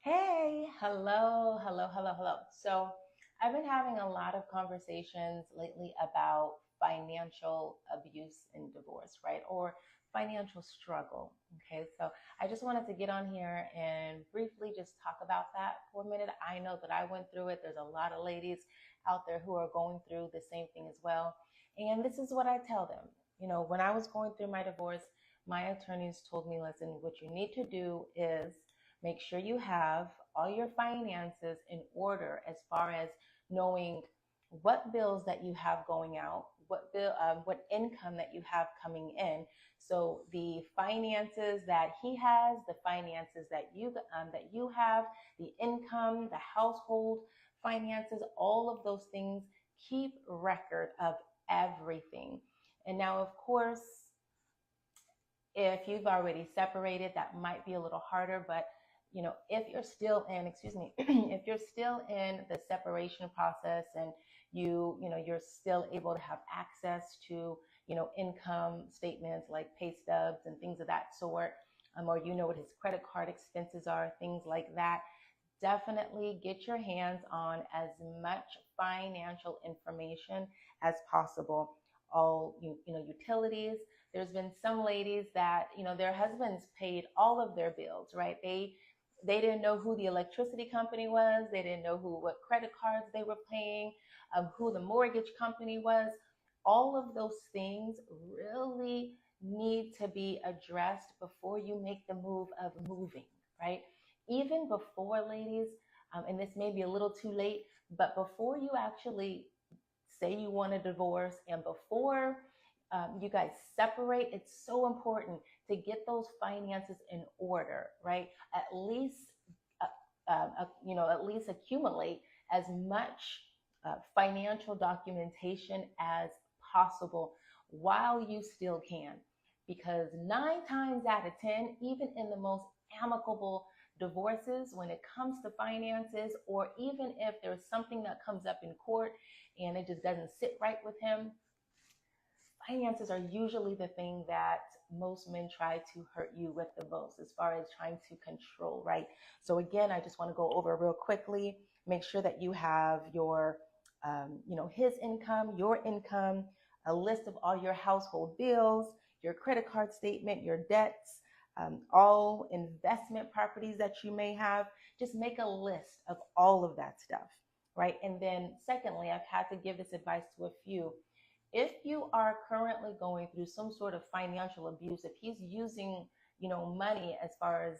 Hey, hello. So, I've been having a lot of conversations lately about financial abuse and divorce, right? Or financial struggle. Okay, so I just wanted to get on here and briefly just talk about that for a minute. I know that I went through it. There's a lot of ladies out there who are going through the same thing as well. And this is what I tell them. When I was going through my divorce, my attorneys told me, listen, what you need to do is make sure you have all your finances in order as far as knowing what bills that you have going out, what income that you have coming in. So the finances that he has, the finances that you have, the income, the household finances, all of those things. Keep record of everything. And now, of course, if you've already separated, that might be a little harder, but if you're still in, excuse me, if you're still in the separation process and you're still able to have access to, income statements like pay stubs and things of that sort, or what his credit card expenses are, things like that, definitely get your hands on as much financial information as possible. All utilities. There's been some ladies that their husbands paid all of their bills, right? They didn't know who the electricity company was. They didn't know what credit cards they were paying, who the mortgage company was. All of those things really need to be addressed before you make the move of moving, right? Even before, ladies, and this may be a little too late, but before you actually say you want a divorce and before you guys separate, it's so important to get those finances in order, right? At least accumulate as much financial documentation as possible while you still can, because 9 times out of 10, even in the most amicable divorces, when it comes to finances, or even if there's something that comes up in court and it just doesn't sit right with him, finances are usually the thing that most men try to hurt you with the most, as far as trying to control, right? So again, I just want to go over real quickly. Make sure that you have your, his income, your income, a list of all your household bills, your credit card statement, your debts, all investment properties that you may have. Just make a list of all of that stuff, right? And then secondly, I've had to give this advice to a few. If you are currently going through some sort of financial abuse, if he's using, money as far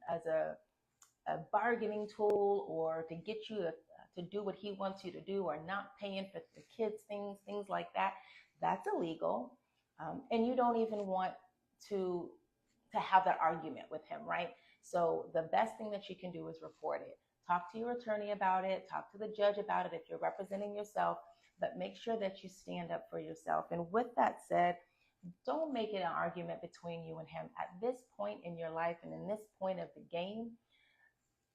as a bargaining tool, or to get you to do what he wants you to do, or not paying for the kids things like that, that's illegal. And you don't even want to have that argument with him, right? So the best thing that you can do is report it. Talk to your attorney about it, talk to the judge about it if you're representing yourself, but make sure that you stand up for yourself. And with that said, don't make it an argument between you and him. At this point in your life and in this point of the game,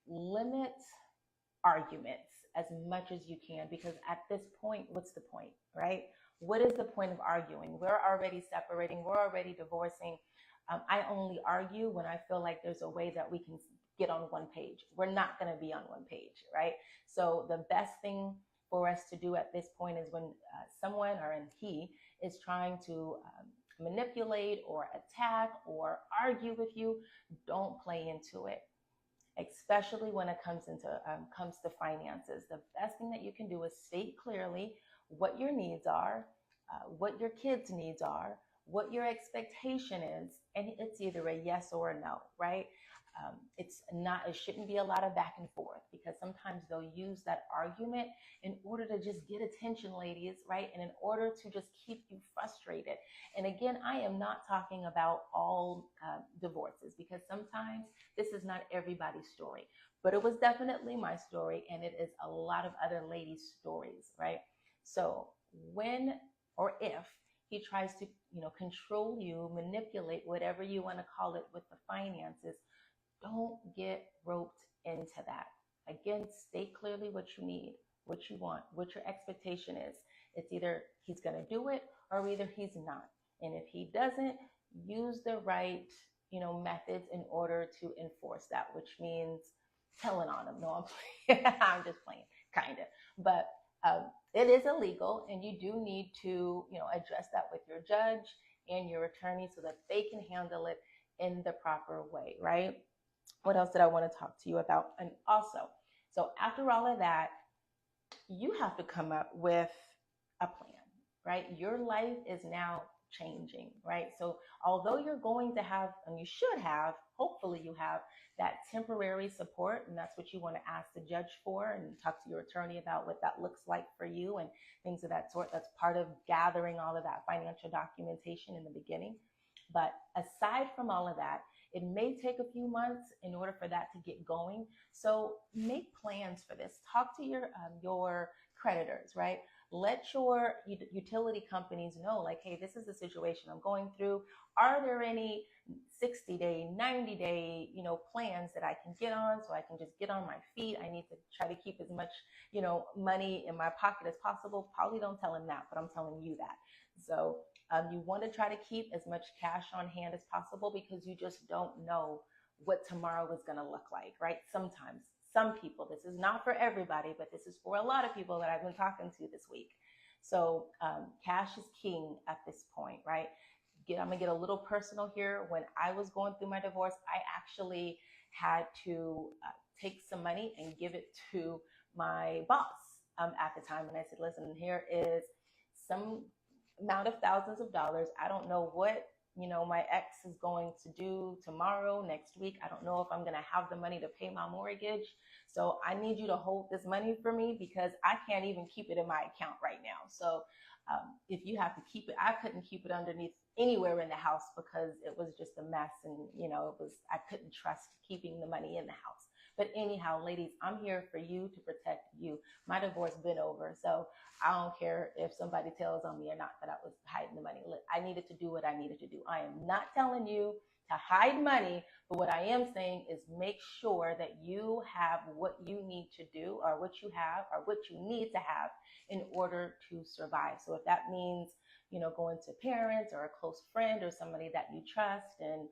limit arguments as much as you can, because at this point, what's the point, right? What is the point of arguing? We're already separating, we're already divorcing. I only argue when I feel like there's a way that we can get on one page. We're not going to be on one page, right? So the best thing for us to do at this point is when someone, or and he, is trying to manipulate or attack or argue with you, don't play into it, especially when it comes to finances. The best thing that you can do is state clearly what your needs are, what your kids' needs are, what your expectation is, and it's either a yes or a no, right? It shouldn't be a lot of back and forth, because sometimes they'll use that argument in order to just get attention, ladies, right? And in order to just keep you frustrated. And again, I am not talking about all divorces, because sometimes this is not everybody's story, but it was definitely my story, and it is a lot of other ladies' stories, right? So when or if he tries to, control you, manipulate, whatever you want to call it, with the finances, don't get roped into that. Again, state clearly what you need, what you want, what your expectation is. It's either he's going to do it, or either he's not. And if he doesn't, use the right, methods in order to enforce that, which means telling on them. No, I'm playing. I'm just playing, kind of. But it is illegal, and you do need to, address that with your judge and your attorney so that they can handle it in the proper way, right? What else did I want to talk to you about? And also, so after all of that, you have to come up with a plan, right? Your life is now changing, right? So although you're going to have, and you should have, hopefully you have that temporary support, and that's what you want to ask the judge for and talk to your attorney about what that looks like for you and things of that sort. That's part of gathering all of that financial documentation in the beginning. But aside from all of that, it may take a few months in order for that to get going. So make plans for this. Talk to your creditors, right? Let your utility companies know, like, hey, this is the situation I'm going through. Are there any 60-day, 90-day, plans that I can get on so I can just get on my feet? I need to try to keep as much, money in my pocket as possible. Probably don't tell him that, but I'm telling you that. So you want to try to keep as much cash on hand as possible because you just don't know what tomorrow is going to look like, right? Sometimes, some people, this is not for everybody, but this is for a lot of people that I've been talking to this week. So cash is king at this point, right? I'm going to get a little personal here. When I was going through my divorce, I actually had to take some money and give it to my boss at the time. And I said, listen, here is some amount of thousands of dollars. I don't know what, my ex is going to do tomorrow, next week. I don't know if I'm going to have the money to pay my mortgage. So I need you to hold this money for me because I can't even keep it in my account right now. So if you have to keep it, I couldn't keep it underneath anywhere in the house because it was just a mess. And, I couldn't trust keeping the money in the house. But anyhow, ladies, I'm here for you to protect you. My divorce been over. So I don't care if somebody tells on me or not that I was hiding the money. Look, I needed to do what I needed to do. I am not telling you to hide money, but what I am saying is make sure that you have what you need to do or what you have or what you need to have in order to survive. So if that means, going to parents or a close friend or somebody that you trust and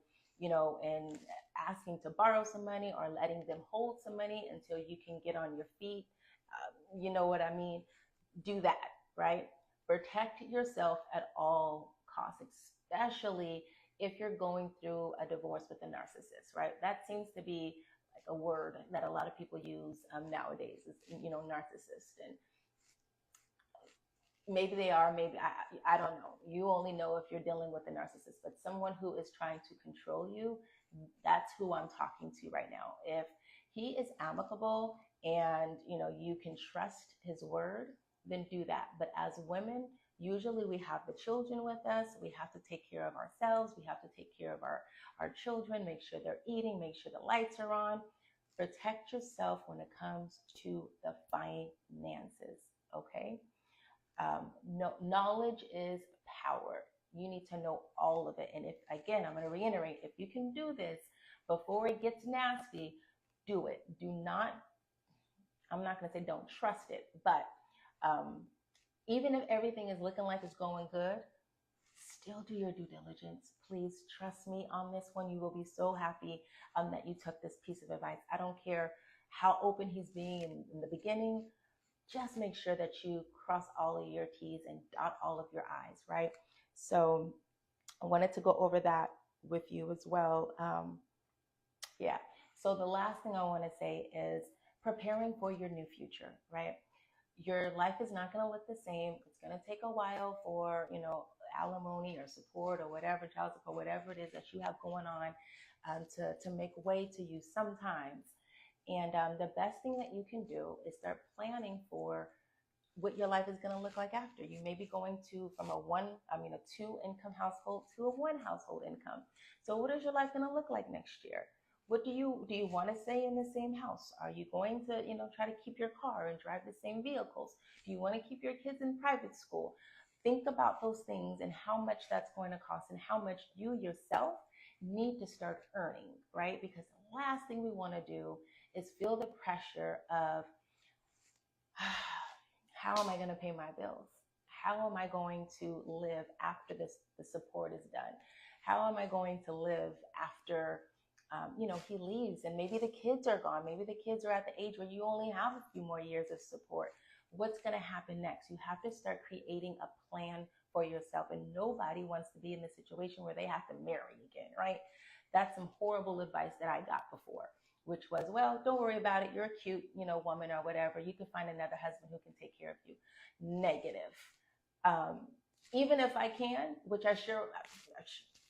asking to borrow some money or letting them hold some money until you can get on your feet, you know what I mean? Do that, right? Protect yourself at all costs, especially if you're going through a divorce with a narcissist, right? That seems to be like a word that a lot of people use nowadays is, narcissist. And maybe they are, maybe, I don't know. You only know if you're dealing with a narcissist, but someone who is trying to control you, that's who I'm talking to right now. If he is amicable and, you can trust his word, then do that. But as women, usually we have the children with us. We have to take care of ourselves. We have to take care of our children, make sure they're eating, make sure the lights are on. Protect yourself when it comes to the finances, okay? No, knowledge is power. You need to know all of it. And if, again, I'm going to reiterate, if you can do this before it gets nasty, do it. Do not, I'm not going to say don't trust it, but even if everything is looking like it's going good, still do your due diligence. Please trust me on this one. You will be so happy that you took this piece of advice. I don't care how open he's being in the beginning. Just make sure that you cross all of your T's and dot all of your I's, right? So I wanted to go over that with you as well. Yeah. So the last thing I want to say is preparing for your new future, right? Your life is not going to look the same. It's going to take a while for, alimony or support or whatever, child support, whatever it is that you have going on to make way to you sometimes. And the best thing that you can do is start planning for what your life is going to look like after. You may be going from a two income household to a one household income. So what is your life going to look like next year? What do you want to stay in the same house? Are you going to, try to keep your car and drive the same vehicles? Do you want to keep your kids in private school? Think about those things and how much that's going to cost and how much you yourself need to start earning, right? Because the last thing we want to do is feel the pressure of how am I going to pay my bills? How am I going to live after the support is done? How am I going to live after he leaves and maybe the kids are gone. Maybe the kids are at the age where you only have a few more years of support. What's going to happen next? You have to start creating a plan for yourself. And nobody wants to be in the situation where they have to marry again, right? That's some horrible advice that I got before, which was, well, don't worry about it. You're a cute, woman or whatever. You can find another husband who can take care of you. Negative. Even if I can, which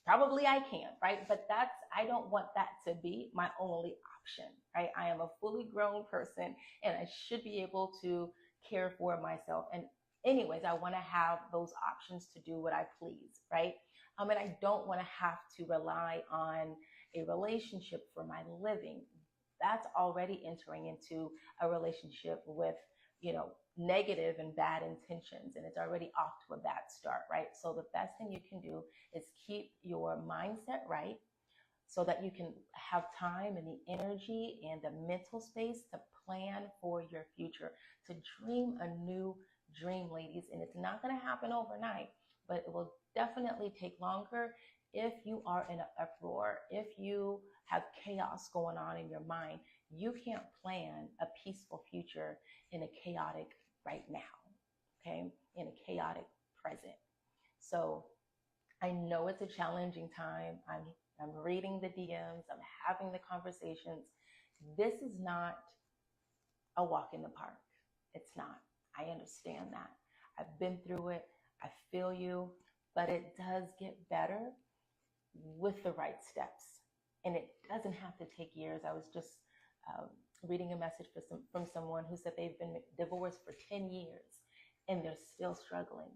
probably I can, right? But I don't want that to be my only option, right? I am a fully grown person and I should be able to care for myself. And anyways, I want to have those options to do what I please, right? And I don't want to have to rely on a relationship for my living. That's already entering into a relationship with, negative and bad intentions, and it's already off to a bad start, right? So the best thing you can do is keep your mindset right so that you can have time and the energy and the mental space to plan for your future, to dream a new dream, ladies. And it's not going to happen overnight, but it will definitely take longer if you are in an uproar, if you have chaos going on in your mind. You can't plan a peaceful future in a chaotic right now, okay? In a chaotic present. So I know it's a challenging time. I'm reading the DMs, I'm having the conversations. This is not a walk in the park. It's not. I understand that. I've been through it. I feel you, but it does get better with the right steps. And it doesn't have to take years. I was just reading a message from someone who said they've been divorced for 10 years and they're still struggling.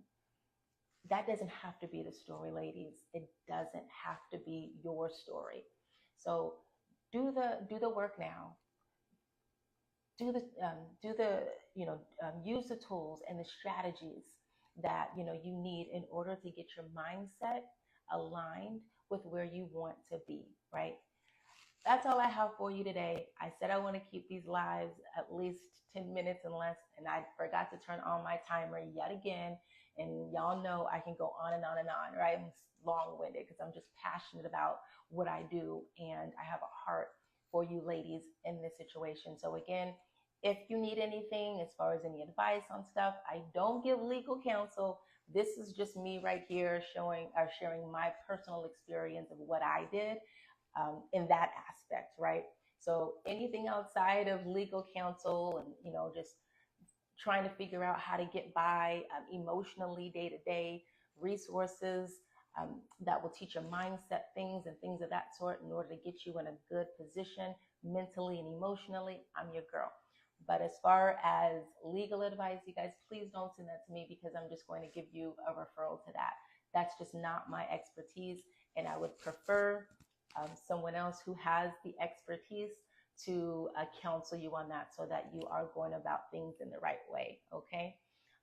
That doesn't have to be the story, ladies. It doesn't have to be your story. So do the work now. Use the tools and the strategies that you need in order to get your mindset aligned with where you want to be, right? That's all I have for you today. I said I want to keep these lives at least 10 minutes and less, and I forgot to turn on my timer yet again. And y'all know I can go on and on and on, right? I'm long-winded because I'm just passionate about what I do, and I have a heart for you ladies in this situation. So again, if you need anything as far as any advice on stuff, I don't give legal counsel. This is just me right here sharing my personal experience of what I did in that aspect, right? So anything outside of legal counsel and, just trying to figure out how to get by emotionally day to day, resources that will teach your mindset things and things of that sort in order to get you in a good position mentally and emotionally, I'm your girl. But as far as legal advice, you guys, please don't send that to me because I'm just going to give you a referral to that. That's just not my expertise, and I would prefer someone else who has the expertise to counsel you on that so that you are going about things in the right way, okay?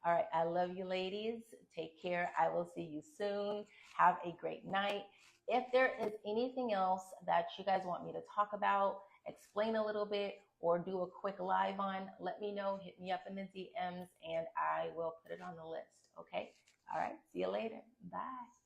All right, I love you ladies. Take care. I will see you soon. Have a great night. If there is anything else that you guys want me to talk about, explain a little bit, or do a quick live on, let me know. Hit me up in the DMs and I will put it on the list, okay? All right, see you later. Bye.